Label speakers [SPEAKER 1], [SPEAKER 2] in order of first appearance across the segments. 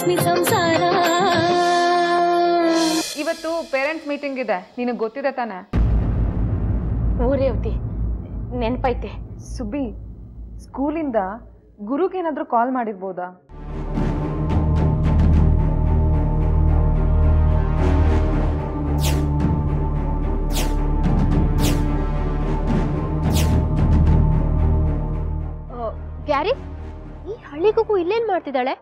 [SPEAKER 1] ಲಕ್ಷ್ಮಿ ಸಂಸಾರ.
[SPEAKER 2] ಇವತ್ತು parents meeting ಇದೆ, ನಿನಗೆ ಗೊತ್ತಿದೆ ತಾನೆ?
[SPEAKER 3] ಊರೇವತಿ ನೆನಪೈತೆ.
[SPEAKER 2] ಸುಬ್ಬಿ, ಸ್ಕೂಲಿಂದ ಗುರುಗೇನಾದ್ರೂ ಕಾಲ್ ಮಾಡಿರ್ಬೋದಾ?
[SPEAKER 3] ಗ್ಯಾರಿ, ಈ ಹಳ್ಳಿಗೂ ಇಲ್ಲೇನ್ ಮಾಡ್ತಿದ್ದಾಳೆ?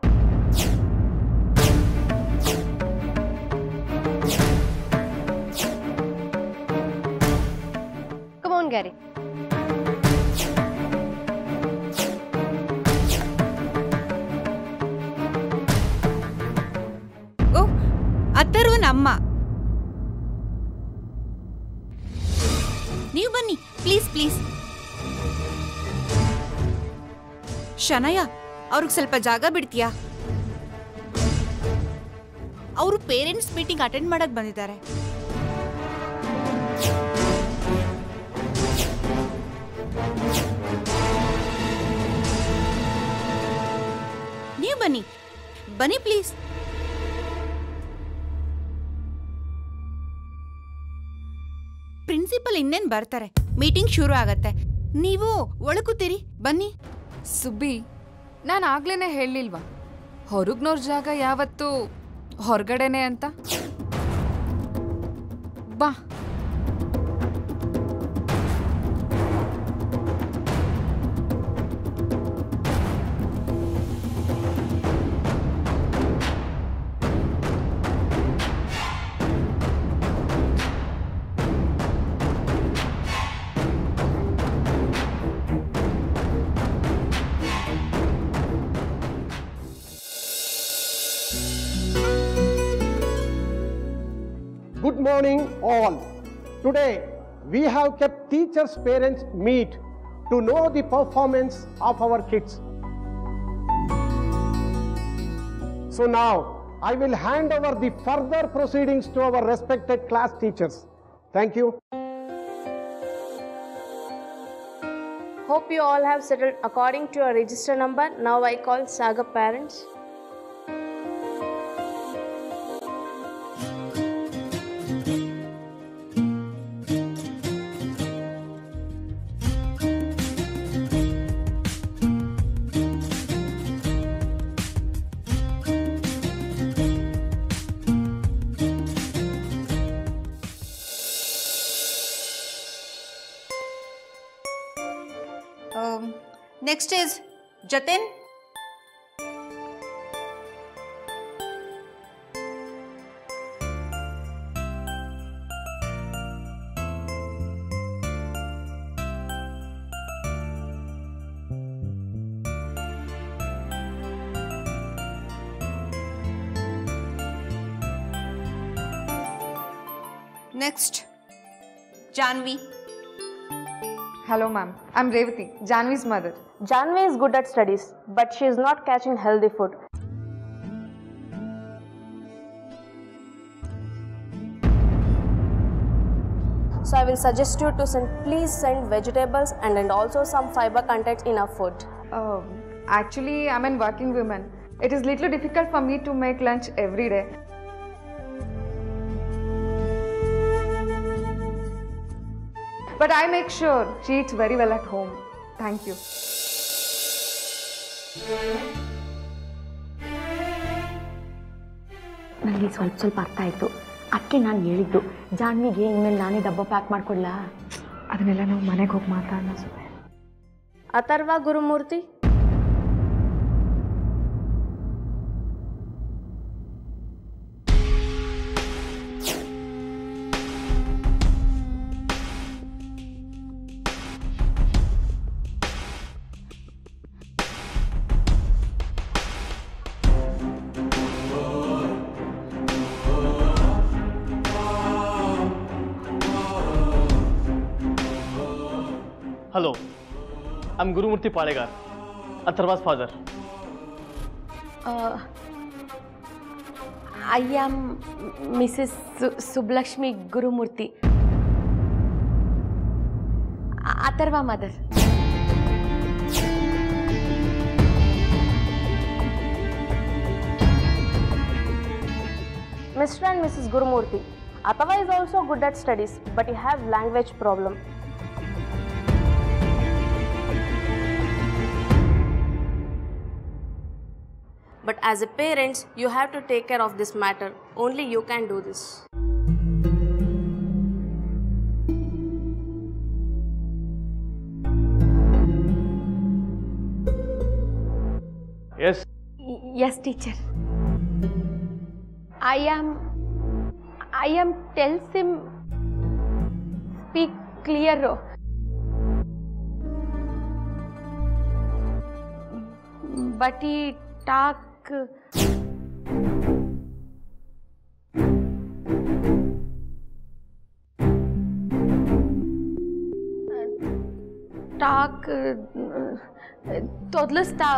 [SPEAKER 3] ಕಮಾನ್ ಗ್ಯಾರಿ.
[SPEAKER 4] ಓ, ಅಥರ್ವನ ಅಮ್ಮ. ನೀವು ಬನ್ನಿ ಪ್ಲೀಸ್ ಪ್ಲೀಸ್. ಶನಯ, ಅವ್ರಿಗೆ ಸ್ವಲ್ಪ ಜಾಗ ಬಿಡ್ತೀಯಾ? ಅವರು ಪೇರೆಂಟ್ಸ್ ಮೀಟಿಂಗ್ ಅಟೆಂಡ್ ಮಾಡಕ್ ಬಂದಿದ್ದಾರೆ. ನೀವು ಬನ್ನಿ ಬನ್ನಿ ಪ್ಲೀಸ್. ಪ್ರಿನ್ಸಿಪಲ್ ಇನ್ನೇನ್ ಬರ್ತಾರೆ, ಮೀಟಿಂಗ್ ಶುರು ಆಗತ್ತೆ. ನೀವು ಒಳಕೂತೀರಿ, ಬನ್ನಿ.
[SPEAKER 2] ಸುಬ್ಬಿ, ನಾನು ಆಗ್ಲೇನೆ ಹೇಳಿಲ್ವಾ ಹೊರಗ್ನೋರ್ ಜಾಗ ಯಾವತ್ತೂ ಹೊರಗಡೆನೆ ಅಂತ? ಬಾ.
[SPEAKER 5] Good morning all. Today we have kept teachers' parents meet to know the performance of our kids. So now I will hand over the further proceedings to our respected class teachers. Thank you.
[SPEAKER 6] Hope you all have settled according to your register number. Now I call Saga parents.
[SPEAKER 4] Next is Jatin. Next, Janvi.
[SPEAKER 2] Hello ma'am, I'm Revati, Janvi's mother.
[SPEAKER 6] Janvi is good at studies, but she is not catching healthy food. So I will suggest you to please send vegetables and also some fiber content in our food.
[SPEAKER 2] Actually, I'm a working woman. It is little difficult for me to make lunch every day. But I make sure she eats very well at home. Thank you.
[SPEAKER 3] ನನಗೆ ಸ್ವಲ್ಪ ಅರ್ಥ ಆಯಿತು. ಅದಕ್ಕೆ ನಾನು ಹೇಳಿದ್ದು ಜಾನ್ವಿಗೆ ಇನ್ಮೇಲೆ ನಾನೇ ಡಬ್ಬ ಪ್ಯಾಕ್ ಮಾಡ್ಕೊಡ್ಲಾ?
[SPEAKER 2] ಅದನ್ನೆಲ್ಲ ನಾವು ಮನೆಗೆ ಹೋಗಿ ಮಾತಾಡೋಣ.
[SPEAKER 6] Atharva Gurumurthy.
[SPEAKER 7] Hello, I'm Gurumurthy Palegar, Atharva's father.
[SPEAKER 3] I am Mrs. Sublakshmi Gurumurthy, Atharva mother.
[SPEAKER 6] Mr. and Mrs. Gurumurthy. Atava is also good at studies, but he have language problem. But as a parents, you have to take care of this matter. Only you can do this.
[SPEAKER 7] Yes.
[SPEAKER 3] Yes, teacher. I am tells him speak clear. But he talk ತೊದಲಿಸ್ತಾ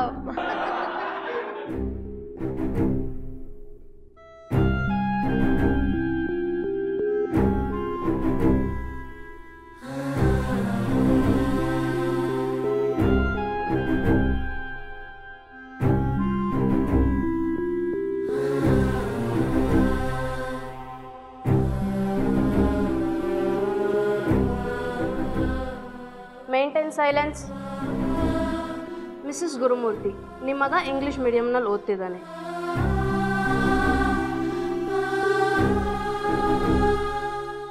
[SPEAKER 6] Maintain silence. Mrs. Gurumurthy, ನಿಮ್ಮ ಮಗ English ಮೀಡಿಯಂನಲ್ಲಿ ಓದ್ತಿದ್ದಾನೆ.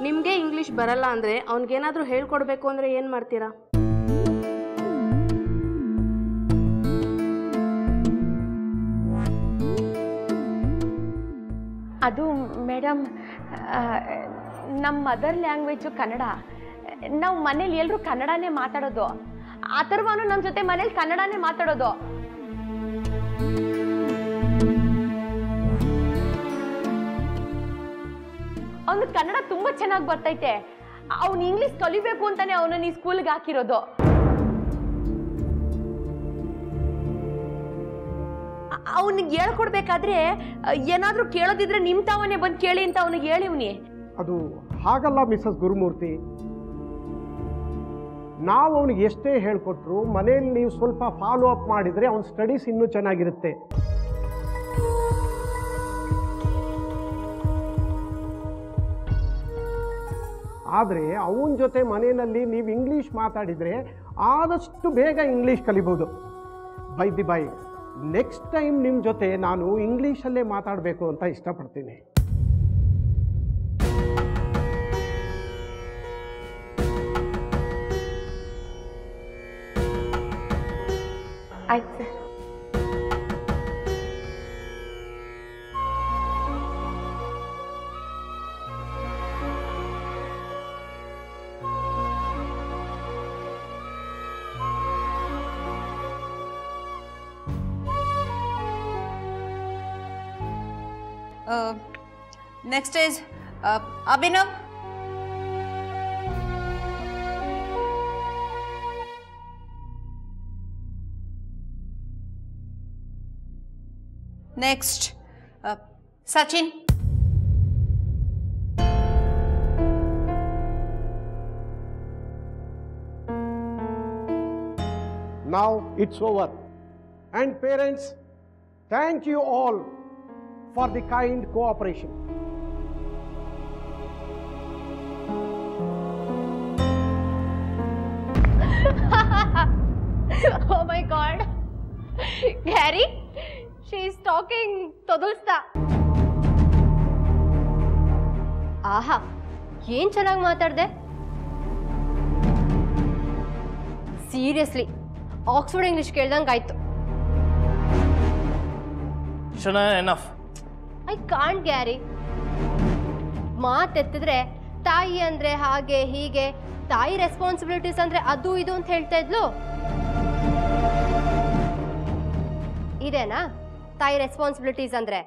[SPEAKER 6] ನಿಮಗೆ English ಬರಲ್ಲ ಅಂದರೆ ಅವನಿಗೇನಾದರೂ ಹೇಳ್ಕೊಡ್ಬೇಕು ಅಂದರೆ ಏನು ಮಾಡ್ತೀರಾ?
[SPEAKER 3] ಅದು ಮೇಡಮ್ ನಮ್ಮ ಮದರ್ ಲ್ಯಾಂಗ್ವೇಜು ಕನ್ನಡ. ನಾವು ಮನೇಲಿ ಎಲ್ಲರೂ ಕನ್ನಡನೇ ಮಾತಾಡೋದು. ಅಥರ್ವನು ನಮ್ಮ ಜೊತೆ ಮನೇಲಿ ಕನ್ನಡನೇ ಮಾತಾಡೋದು. ಅವನು ಕನ್ನಡ ತುಂಬಾ ಚೆನ್ನಾಗಿ ಬರ್ತೈತೆ. ಅವನು ಇಂಗ್ಲಿಷ್ ಕಲಿಬೇಕು ಅಂತಾನೆ ಅವನನ್ನ ಈ ಸ್ಕೂಲ್ಗೆ ಹಾಕಿರೋದು. ಅವನಿಗೆ ಹೇಳ್ಕೊಡ್ಬೇಕಾದ್ರೆ ಏನಾದರೂ ಕೇಳೋದಿದ್ರೆ ನಿಮ್ಮ ತಾವನೇ ಬಂದು ಕೇಳಿ ಅಂತ ಅವನಿಗೆ ಹೇಳಿವ್ನಿ.
[SPEAKER 5] ಅದು ಹಾಗಲ್ಲ ಮಿಸಸ್ ಗುರುಮೂರ್ತಿ. ನಾವು ಅವನಿಗೆ ಎಷ್ಟೇ ಹೇಳ್ಕೊಟ್ರು ಮನೆಯಲ್ಲಿ ನೀವು ಸ್ವಲ್ಪ ಫಾಲೋ ಅಪ್ ಮಾಡಿದರೆ ಅವನ ಸ್ಟಡೀಸ್ ಇನ್ನೂ ಚೆನ್ನಾಗಿರುತ್ತೆ. ಆದರೆ ಅವನ ಜೊತೆ ಮನೆಯಲ್ಲಿ ನೀವು ಇಂಗ್ಲೀಷ್ ಮಾತಾಡಿದರೆ ಆದಷ್ಟು ಬೇಗ ಇಂಗ್ಲೀಷ್ ಕಲಿಬೋದು. By the by, next time ನಿಮ್ಮ ಜೊತೆ ನಾನು ಇಂಗ್ಲೀಷಲ್ಲೇ ಮಾತಾಡಬೇಕು ಅಂತ ಇಷ್ಟಪಡ್ತೀನಿ.
[SPEAKER 3] ಆಯ್ತು sir.
[SPEAKER 4] Next is Abhinav. Next, Sachin.
[SPEAKER 5] Now it's over. And parents, thank you all for the kind cooperation.
[SPEAKER 3] Oh my God. Gary, she is talking ತೊದಲ್ಸ್ತಾ. ಆಹಾ, ಏನ್ ಚೆನ್ನಾಗಿ ಮಾತಾಡ್ದೆ. ಸೀರಿಯಸ್ಲಿ ಆಕ್ಸ್ಫರ್ಡ್ ಇಂಗ್ಲಿಷ್ ಕೇಳ್ದಂಗಾಯ್ತು.
[SPEAKER 7] Shana, enough.
[SPEAKER 3] I can't Gary. ಮಾತೆತ್ತಿದ್ರೆ ತಾಯಿ ಅಂದ್ರೆ ಹಾಗೆ ಹೀಗೆ, ತಾಯಿ ರೆಸ್ಪಾನ್ಸಿಬಿಲಿಟೀಸ್ ಅಂದ್ರೆ ಅದು ಇದು ಅಂತ ಹೇಳ್ತಾ ಇದ್ಲು. ಇದೇನಾ ತಾಯಿ ರೆಸ್ಪಾನ್ಸಿಬಿಲಿಟೀಸ್ ಅಂದ್ರೆ?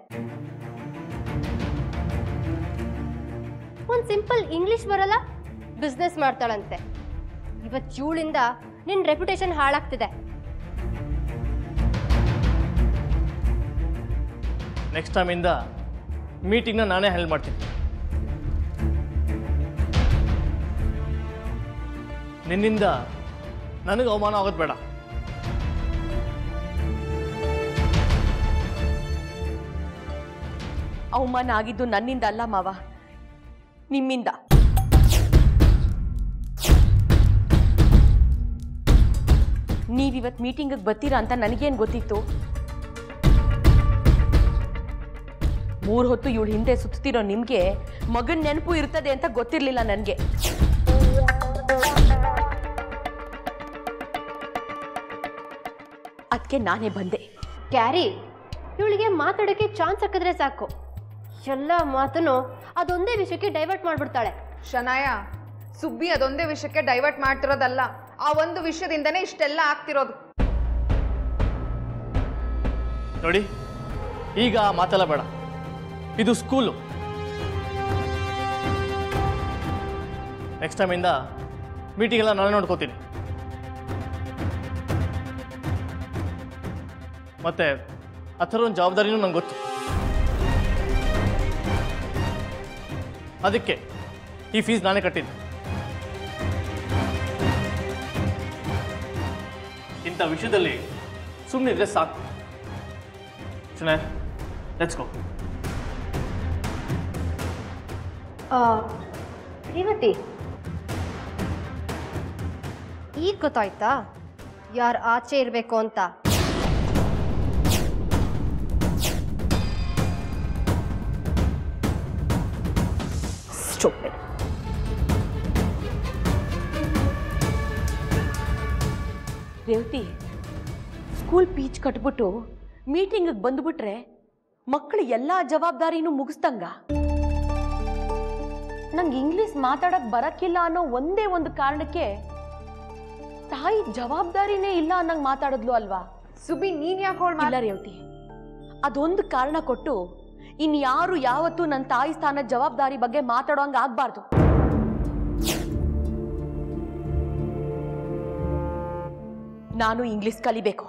[SPEAKER 3] ಒಂದು ಸಿಂಪಲ್ ಇಂಗ್ಲಿಷ್ ಬರಲ್ಲ, ಬಿಸ್ನೆಸ್ ಮಾಡ್ತಾಳಂತೆ. ಇವತ್ತು ಇವಳಿಂದ ನಿನ್ನ ರೆಪ್ಯುಟೇಷನ್ ಹಾಳಾಗ್ತಿದೆ.
[SPEAKER 7] ನೆಕ್ಸ್ಟ್ ಟೈಮಿಂದ ಮೀಟಿಂಗ್ನ ನಾನೇ ಹೆಲ್ಪ್ ಮಾಡ್ತೀನಿ. ನಿನ್ನಿಂದ ನನಗೆ ಅವಮಾನ ಆಗೋದು ಬೇಡ.
[SPEAKER 3] ಅವಮಾನ ಆಗಿದ್ದು ನನ್ನಿಂದ ಅಲ್ಲ ಮಾವ, ನಿಮ್ಮಿಂದ. ನೀವಿವತ್ತು ಮೀಟಿಂಗಿಗೆ ಬರ್ತೀರಾ ಅಂತ ನನಗೇನು ಗೊತ್ತಿತ್ತು? 3 ಹೊತ್ತು ಇವಳು ಹಿಂದೆ ಸುತ್ತಿರೋ ನಿಮಗೆ ಮಗನ ನೆನಪು ಇರ್ತದೆ ಅಂತ ಗೊತ್ತಿರಲಿಲ್ಲ ನನಗೆ. ಅದಕ್ಕೆ ನಾನೇ ಬಂದೆ.
[SPEAKER 1] ಕ್ಯಾರಿ, ಇವಳಿಗೆ ಮಾತಾಡೋಕ್ಕೆ ಚಾನ್ಸ್ ಹಾಕಿದ್ರೆ ಸಾಕು, ಎಲ್ಲ ಮಾತನ್ನು ಅದೊಂದೇ ವಿಷಯಕ್ಕೆ ಡೈವರ್ಟ್ ಮಾಡಿಬಿಡ್ತಾಳೆ.
[SPEAKER 2] ಶನಾಯ, ಸುಬ್ಬಿ ಅದೊಂದೇ ವಿಷಯಕ್ಕೆ ಡೈವರ್ಟ್ ಮಾಡ್ತಿರೋದಲ್ಲ, ಆ ಒಂದು ವಿಷಯದಿಂದನೇ ಇಷ್ಟೆಲ್ಲ ಆಗ್ತಿರೋದು.
[SPEAKER 7] ನೋಡಿ, ಈಗ ಮಾತೆಲ್ಲ ಬೇಡ, ಇದು ಸ್ಕೂಲು. ನೆಕ್ಸ್ಟ್ ಟೈಮಿಂದ ಮೀಟಿಂಗ್ ಎಲ್ಲ ನಾನೇ ನೋಡ್ಕೋತೀನಿ. ಮತ್ತೆ ಆ ಥರ ಒಂದು ಜವಾಬ್ದಾರಿನೂ ನಂಗೆ ಗೊತ್ತು. ಅದಕ್ಕೆ ಈ ಫೀಸ್ ನಾನೇ ಕಟ್ಟಿದ್ದೆ. ಇಂಥ ವಿಷಯದಲ್ಲಿ ಸುಮ್ಮನಿದ್ರೆ ಸಾಕು. ಶನಯ, ಲೆಟ್ಸ್ ಗೋ.
[SPEAKER 1] ರೇವತಿ, ಈಗ ಗೊತ್ತಾಯ್ತಾ ಯಾರು ಆಚೆ ಇರಬೇಕು ಅಂತ?
[SPEAKER 3] ರೇವತಿ, ಸ್ಕೂಲ್ ಫೀಸ್ ಕಟ್ಬಿಟ್ಟು ಮೀಟಿಂಗಿಗೆ ಬಂದುಬಿಟ್ರೆ ಮಕ್ಕಳು ಎಲ್ಲ ಜವಾಬ್ದಾರಿನೂ ಮುಗಿಸ್ದಂಗ. ನಂಗೆ ಇಂಗ್ಲಿಷ್ ಮಾತಾಡಕ್ ಬರಕ್ಕಿಲ್ಲ ಅನ್ನೋ ಒಂದೇ ಒಂದು ಕಾರಣಕ್ಕೆ ತಾಯಿ ಜವಾಬ್ದಾರಿನೇ ಇಲ್ಲ ಅನ್ನಂಗೆ ಮಾತಾಡಿದ್ಲು ಅಲ್ವಾ?
[SPEAKER 2] ಸುಬ್ಬಿ, ನೀನ್ ಯಾಕೆ
[SPEAKER 3] ಇಲ್ಲ ರೇವತಿ, ಅದೊಂದು ಕಾರಣ ಕೊಟ್ಟು ಇನ್ಯಾರು ಯಾವತ್ತೂ ನನ್ನ ತಾಯಿ ಸ್ಥಾನದ ಜವಾಬ್ದಾರಿ ಬಗ್ಗೆ ಮಾತಾಡೋಂಗ ಆಗ್ಬಾರ್ದು. ನಾನು ಇಂಗ್ಲಿಷ್ ಕಲಿಬೇಕು.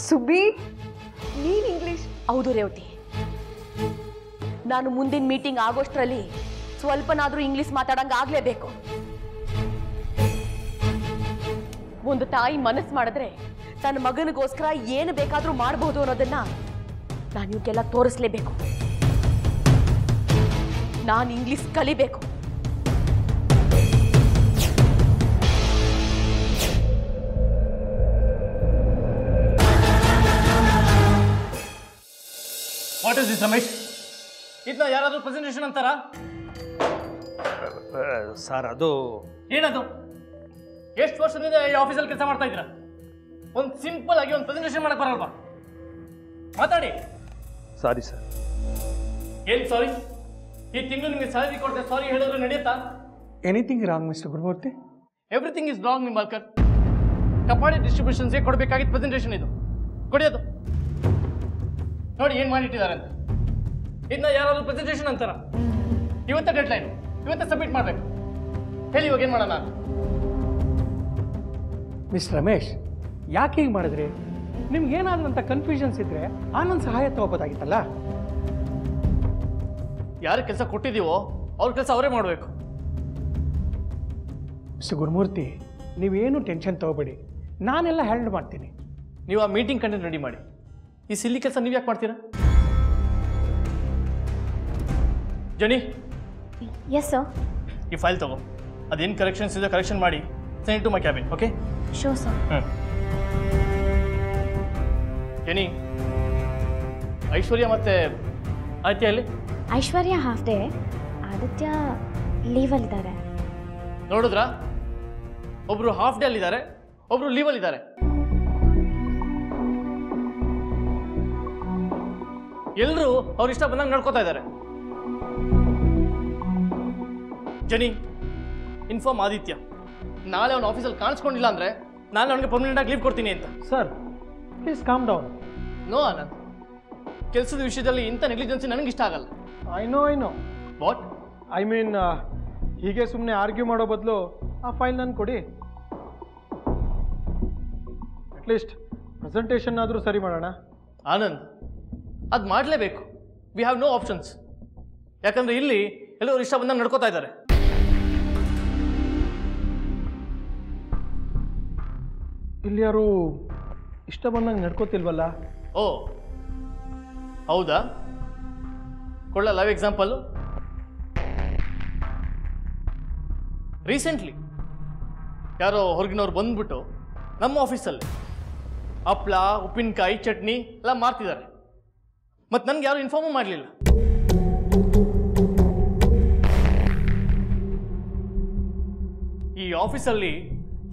[SPEAKER 2] ಸುಬ್ಬಿ, ನೀನ್ ಇಂಗ್ಲಿಷ್?
[SPEAKER 3] ಹೌದು ರೇವತಿ, ನಾನು ಮುಂದಿನ ಮೀಟಿಂಗ್ ಆಗೋಷ್ಟರಲ್ಲಿ ಸ್ವಲ್ಪನಾದ್ರೂ ಇಂಗ್ಲಿಷ್ ಮಾತಾಡಂಗ ಆಗ್ಲೇಬೇಕು. ಒಂದು ತಾಯಿ ಮನಸ್ಸು ಮಾಡಿದ್ರೆ ತನ್ನ ಮಗನಿಗೋಸ್ಕರ ಏನು ಬೇಕಾದ್ರೂ ಮಾಡಬಹುದು ಅನ್ನೋದನ್ನ ನಾನು ಇವಕ್ಕೆಲ್ಲ ತೋರಿಸ್ಲೇಬೇಕು. ನಾನು ಇಂಗ್ಲಿಷ್ ಕಲಿಬೇಕು.
[SPEAKER 7] What is this Ramesh? ಇದನ್ನ ಯಾರಾದ್ರೂ ಪ್ರೆಸೆಂಟೇಷನ್ ಅಂತಾರಾ?
[SPEAKER 8] ಸರ್, ಅದು
[SPEAKER 7] ಏನದು? ಎಷ್ಟು ವರ್ಷದಿಂದ ಈ ಆಫೀಸಲ್ಲಿ ಕೆಲಸ ಮಾಡ್ತಾ ಇದ್ದೀರಾ? ಒಂದು ಸಿಂಪಲ್ ಆಗಿ ಒಂದು ಪ್ರೆಸೆಂಟೇಷನ್ ಮಾಡಕ್ ಬರಲ್ವಾ? ಮಾತಾಡಿ.
[SPEAKER 8] Sorry sir.
[SPEAKER 7] ಏನ್ ಸಾರಿ? ಈ ತಿಂಗಳು ನಿಮಗೆ ಸ್ಯಾಲರಿ ಕೊಡ್ತೆ ಸಾರಿ ಹೇಳಿದ್ರೆ ನಡೆಯುತ್ತಾ?
[SPEAKER 8] Anything wrong mister Gurumurthy?
[SPEAKER 7] Everything is wrong Nimbalkar. Kapadi ಡಿಸ್ಟ್ರಿಬ್ಯೂಷನ್ಸ್ಗೆ ಕೊಡಬೇಕಾಗಿದ್ದ ಪ್ರೆಸೆಂಟೇಷನ್ ಇದು. ಕೊಡಿಯೋದು ನೋಡಿ ಏನು ಮಾಡಿಟ್ಟಿದ್ದಾರೆ ಅಂತ. ಇದನ್ನ ಯಾರಾದ್ರೂ ಪ್ರೆಸೆಂಟೇಷನ್ ಅಂತಾರ? ಇವತ್ತೇ ಡೆಡ್ ಲೈನ್, ಇವತ್ತೇ ಸಬ್ಮಿಟ್ ಮಾಡಬೇಕು. ಹೇಳಿ ಇವಾಗ ಏನು ಮಾಡೋಣ?
[SPEAKER 8] ಮಿಸ್ಟರ್ ರಮೇಶ್, ಯಾಕೆ ಹೀಗೆ ಮಾಡಿದ್ರಿ? ನಿಮ್ಗೆ ಏನಾದಂಥ ಕನ್ಫ್ಯೂಷನ್ಸ್ ಇದ್ರೆ ಆನಂದ್ ಸಹಾಯ ತಗೋಬೋದಾಗಿತ್ತಲ್ಲ.
[SPEAKER 7] ಯಾರು ಕೆಲಸ ಕೊಟ್ಟಿದ್ದೀವೋ ಅವ್ರ ಕೆಲಸ ಅವರೇ ಮಾಡಬೇಕು.
[SPEAKER 8] ಮಿಸ್ಟರ್ ಗುರುಮೂರ್ತಿ, ನೀವೇನು ಟೆನ್ಷನ್ ತಗೋಬೇಡಿ, ನಾನೆಲ್ಲ ಹ್ಯಾಂಡಲ್ ಮಾಡ್ತೀನಿ.
[SPEAKER 7] ನೀವು ಆ ಮೀಟಿಂಗ್ ಕಂಟೆಂಟ್ ರೆಡಿ ಮಾಡಿ. ಈ ಸಿಲ್ಲಿ ಕೆಲಸ ನೀವು ಯಾಕೆ ಮಾಡ್ತೀರಾ? Jani,
[SPEAKER 1] yes sir.
[SPEAKER 7] ಈ ಫೈಲ್ ತಗೋ, ಅದೇನು ಕರೆಕ್ಷನ್ಸ್ ಇದೆ ಕರೆಕ್ಷನ್ ಮಾಡಿ send to my cabin. Okay?
[SPEAKER 1] Sure sir.
[SPEAKER 7] Jani, Aishwarya ಮತ್ತೆ ಆದಿತ್ಯ ಎಲ್ಲಿ?
[SPEAKER 1] ಐಶ್ವರ್ಯ ಹಾಫ್ ಡೇ, ಆದಿತ್ಯ ಲೀವಲ್ಲಿದ್ದಾರೆ.
[SPEAKER 7] ನೋಡಿದ್ರಾ? ಒಬ್ರು ಹಾಫ್ ಡೇ ಅಲ್ಲಿದ್ದಾರೆ, ಒಬ್ರು ಲೀವಲ್ಲಿದ್ದಾರೆ. ಎಲ್ಲರೂ ಅವ್ರ ಇಷ್ಟ ಬಂದಂಗೆ ನಡ್ಕೋತಾ ಇದ್ದಾರೆ. ಜನಿ, ಇನ್ಫಾರ್ಮ್ ಆದಿತ್ಯ, ನಾಳೆ ಅವನ ಆಫೀಸಲ್ಲಿ ಕಾಣಿಸ್ಕೊಂಡಿಲ್ಲ ಅಂದರೆ ನಾನು ಅವನಿಗೆ ಪರ್ಮನೆಂಟಾಗಿ ಲೀವ್ ಕೊಡ್ತೀನಿ ಅಂತ.
[SPEAKER 8] Sir, please calm down.
[SPEAKER 7] No Anand, ಕೆಲಸದ ವಿಷಯದಲ್ಲಿ ಇಂಥ ನೆಗ್ಲಿಜೆನ್ಸಿ ನನಗೆ ಇಷ್ಟ ಆಗಲ್ಲ.
[SPEAKER 8] I know.
[SPEAKER 7] What
[SPEAKER 8] I mean, ಹೀಗೆ ಸುಮ್ಮನೆ ಆರ್ಗ್ಯೂ ಮಾಡೋ ಬದಲು ಆ ಫೈಲ್ ನಾನು ಕೊಡಿ. ಅಟ್ಲೀಸ್ಟ್ ಪ್ರೆಸೆಂಟೇಷನ್ ಆದರೂ ಸರಿ ಮಾಡೋಣ.
[SPEAKER 7] ಆನಂದ್, ಅದು ಮಾಡಲೇಬೇಕು. We have no options. ಯಾಕಂದರೆ ಇಲ್ಲಿ ಎಲ್ಲರೂ ಇಷ್ಟ ಬಂದಂಗೆ ನಡ್ಕೋತಾ ಇದ್ದಾರೆ.
[SPEAKER 8] ಇಲ್ಲಿ ಯಾರು ಇಷ್ಟ ಬಂದಂಗೆ ನಡ್ಕೋತಿಲ್ವಲ್ಲ?
[SPEAKER 7] ಓ ಹೌದಾ, ಕೊಳ್ಳ ಲೈವ್ ಎಕ್ಸಾಂಪಲ್. ರೀಸೆಂಟ್ಲಿ ಯಾರೋ ಹೊರಗಿನವ್ರು ಬಂದ್ಬಿಟ್ಟು ನಮ್ಮ ಆಫೀಸಲ್ಲಿ ಹಪ್ಪಳ, ಉಪ್ಪಿನಕಾಯಿ, ಚಟ್ನಿ ಎಲ್ಲ ಮಾರ್ತಿದ್ದಾರೆ. ಮತ್ತು ನನಗೆ ಯಾರು ಇನ್ಫಾರ್ಮು ಮಾಡಲಿಲ್ಲ. ಈ ಆಫೀಸಲ್ಲಿ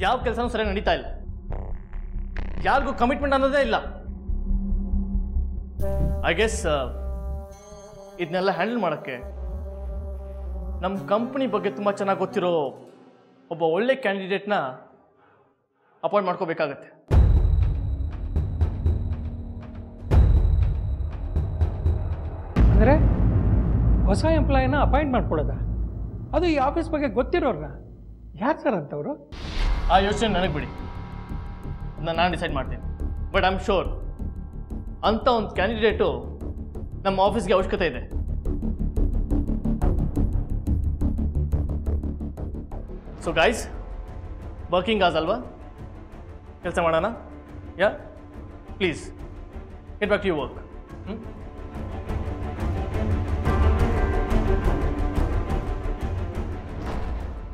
[SPEAKER 7] ಯಾವ ಕೆಲಸನೂ ಸರಿಯಾಗಿ ನಡೀತಾ ಇಲ್ಲ. ಯಾರಿಗೂ ಕಮಿಟ್ಮೆಂಟ್ ಅನ್ನೋದೇ ಇಲ್ಲ. ಐ ಗೆಸ್ ಇದನ್ನೆಲ್ಲ ಹ್ಯಾಂಡಲ್ ಮಾಡೋಕ್ಕೆ ನಮ್ಮ ಕಂಪ್ನಿ ಬಗ್ಗೆ ತುಂಬ ಚೆನ್ನಾಗಿ ಗೊತ್ತಿರೋ ಒಬ್ಬ ಒಳ್ಳೆ ಕ್ಯಾಂಡಿಡೇಟ್ನ ಅಪಾಯಿಂಟ್ ಮಾಡ್ಕೋಬೇಕಾಗತ್ತೆ.
[SPEAKER 8] ಅಂದರೆ ಹೊಸ ಎಂಪ್ಲಾಯಿನ ಅಪಾಯಿಂಟ್ ಮಾಡ್ಕೊಳ್ಳೋದ? ಅದು ಈ ಆಫೀಸ್ ಬಗ್ಗೆ ಗೊತ್ತಿರೋರ್ನ? ಯಾರು ಸರ್ ಅಂತವರು?
[SPEAKER 7] ಆ ಯೋಚನೆ ನನಗೆ ಬಿಡಿ, ಅದನ್ನ ನಾನು ಡಿಸೈಡ್ ಮಾಡ್ತೀನಿ. ಬಟ್ ಐ ಆಮ್ ಶೋರ್ ಅಂಥ ಒಂದು ಕ್ಯಾಂಡಿಡೇಟು ನಮ್ಮ ಆಫೀಸ್ಗೆ ಅವಶ್ಯಕತೆ ಇದೆ. ಸೊ ಗೈಸ್, ವರ್ಕಿಂಗ್ ಆಸ್ ಅಲ್ವಾ, ಕೆಲಸ ಮಾಡೋಣ. Yeah please get back to you work.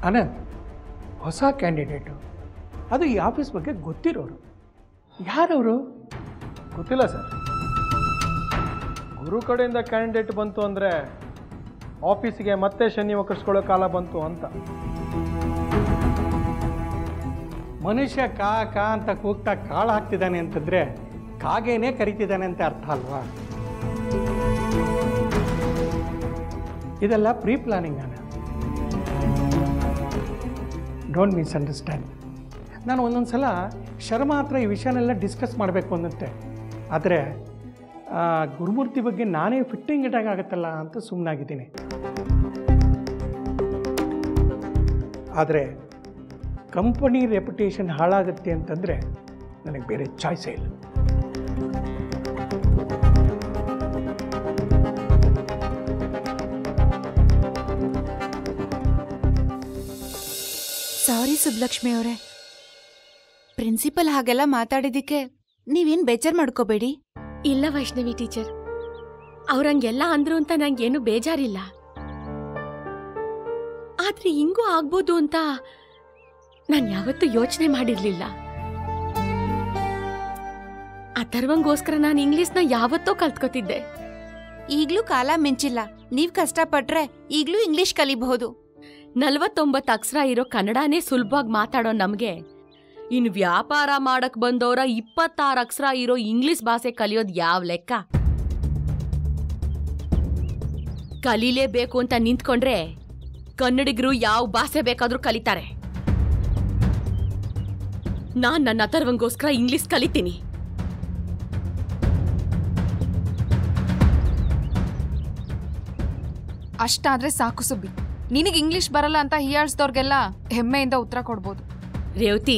[SPEAKER 8] Ananth, ಹೊಸ ಕ್ಯಾಂಡಿಡೇಟು, ಅದು ಈ ಆಫೀಸ್ ಬಗ್ಗೆ ಗೊತ್ತಿರೋರು. ಯಾರವರು?
[SPEAKER 9] ಗೊತ್ತಿಲ್ಲ ಸರ್. ಗುರು ಕಡೆಯಿಂದ ಕ್ಯಾಂಡಿಡೇಟ್ ಬಂತು ಅಂದರೆ ಆಫೀಸಿಗೆ ಮತ್ತೆ ಶನಿ ಒಕ್ಕರ್ಸ್ಕೊಳ್ಳೋ ಕಾಲ ಬಂತು ಅಂತ.
[SPEAKER 8] ಮನುಷ್ಯ ಕಾ ಕಾ ಅಂತ ಕೂಗ್ತಾ ಕಾಳು ಹಾಕ್ತಿದ್ದಾನೆ ಅಂತಂದರೆ ಕಾಗೇನೇ ಕರಿತಿದ್ದಾನೆ ಅಂತ ಅರ್ಥ ಅಲ್ವಾ? ಇದೆಲ್ಲ ಪ್ರೀ ಪ್ಲಾನಿಂಗ್. Don't misunderstand. ನಾನು ಒಂದೊಂದು ಸಲ ಶರ್ಮಾ ಹತ್ರ ಈ ವಿಷಯನೆಲ್ಲ ಡಿಸ್ಕಸ್ ಮಾಡಬೇಕು ಅನ್ನತ್ತೆ. ಆದರೆ ಗುರುಮೂರ್ತಿ ಬಗ್ಗೆ ನಾನೇ ಫಿಟ್ಟಿಂಗ್ ಇಡೋಕ್ಕಾಗತ್ತಲ್ಲ ಅಂತ ಸುಮ್ಮನಾಗಿದ್ದೀನಿ. ಆದರೆ ಕಂಪನಿ ರೆಪ್ಯುಟೇಷನ್ ಹಾಳಾಗುತ್ತೆ ಅಂತಂದರೆ ನನಗೆ ಬೇರೆ ಚಾಯ್ಸೇ ಇಲ್ಲ.
[SPEAKER 4] ಸಾರಿ ಸುಬ್ಲಕ್ಷ್ಮಿ ಅವರೇ, ಪ್ರಿನ್ಸಿಪಲ್ ಹಾಗೆಲ್ಲ ಮಾತಾಡಿದ್ದಕ್ಕೆ ನೀವೇನು ಬೇಜಾರು ಮಾಡ್ಕೋಬೇಡಿ.
[SPEAKER 3] ಇಲ್ಲ ವೈಷ್ಣವಿ ಟೀಚರ್, ಅವ್ರಂಗೆಲ್ಲ ಅಂದ್ರು ಅಂತ ನಂಗೇನು ಬೇಜಾರಿಲ್ಲ. ಆದ್ರೆ ಹಿಂಗೂ ಆಗ್ಬೋದು ಅಂತ ನಾನು ಯಾವತ್ತೂ ಯೋಚನೆ ಮಾಡಿರ್ಲಿಲ್ಲ. ಅಥರ್ವಂಗೋಸ್ಕರ ನಾನು ಇಂಗ್ಲಿಷ್ನ ಯಾವತ್ತೋ ಕಲ್ತ್ಕೋತಿದ್ದೆ.
[SPEAKER 4] ಈಗ್ಲೂ ಕಾಲ ಮಿಂಚಿಲ್ಲ. ನೀವ್ ಕಷ್ಟಪಟ್ರೆ ಈಗ್ಲೂ ಇಂಗ್ಲಿಷ್ ಕಲಿಬಹುದು.
[SPEAKER 3] 49 ಅಕ್ಷರ ಇರೋ ಕನ್ನಡನೇ ಸುಲಭವಾಗಿ ಮಾತಾಡೋ ನಮ್ಗೆ ಇನ್ನು ವ್ಯಾಪಾರ ಮಾಡಕ್ ಬಂದವರ 26 ಅಕ್ಷರ ಇರೋ ಇಂಗ್ಲಿಷ್ ಭಾಷೆ ಕಲಿಯೋದು ಯಾವ ಲೆಕ್ಕ? ಕಲೀಲೇಬೇಕು ಅಂತ ನಿಂತ್ಕೊಂಡ್ರೆ ಕನ್ನಡಿಗರು ಯಾವ ಭಾಷೆ ಬೇಕಾದ್ರೂ ಕಲಿತಾರೆ. ನಾನ್ ನನ್ನ ಅಥರ್ವಂಗೋಸ್ಕರ ಇಂಗ್ಲಿಷ್ ಕಲಿತೀನಿ.
[SPEAKER 2] ಅಷ್ಟಾದ್ರೆ ಸಾಕು ಸುಬ್ಬಿ. ನಿನಗೆ ಇಂಗ್ಲಿಷ್ ಬರಲ್ಲ ಅಂತ ಹೀಯಾಳ್ಸ್ದವ್ರಿಗೆಲ್ಲ ಹೆಮ್ಮೆಯಿಂದ ಉತ್ತರ ಕೊಡ್ಬೋದು.
[SPEAKER 3] ರೇವತಿ,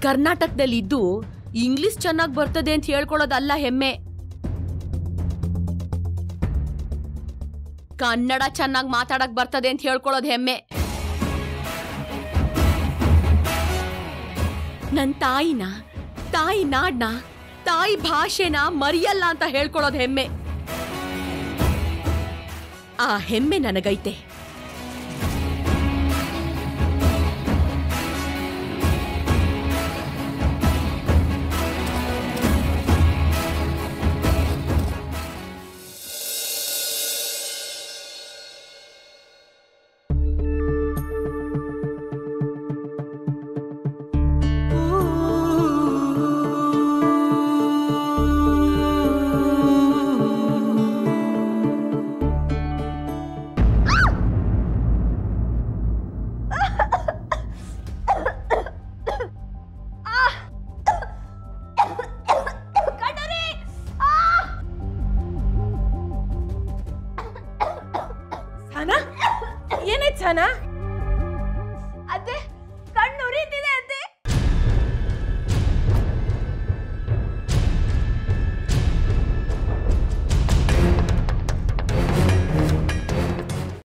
[SPEAKER 3] ಕರ್ನಾಟಕದಲ್ಲಿ ಇದ್ದು ಇಂಗ್ಲಿಷ್ ಚೆನ್ನಾಗಿ ಬರ್ತದೆ ಅಂತ ಹೇಳ್ಕೊಳ್ಳೋದಲ್ಲ ಹೆಮ್ಮೆ. ಕನ್ನಡ ಚೆನ್ನಾಗಿ ಮಾತಾಡಕ್ ಬರ್ತದೆ ಅಂತ ಹೇಳ್ಕೊಳ್ಳೋದು ಹೆಮ್ಮೆ. ನನ್ ತಾಯಿನ, ತಾಯಿ ನಾಡ್ನ, ತಾಯಿ ಭಾಷೆನ ಮರಿಯಲ್ಲ ಅಂತ ಹೇಳ್ಕೊಳ್ಳೋದು ಹೆಮ್ಮೆ. ಆ ಹೆಮ್ಮೆ ನನಗೈತೆ. ಏನಾಯ್ತು ಸನಾ? ಅದೇ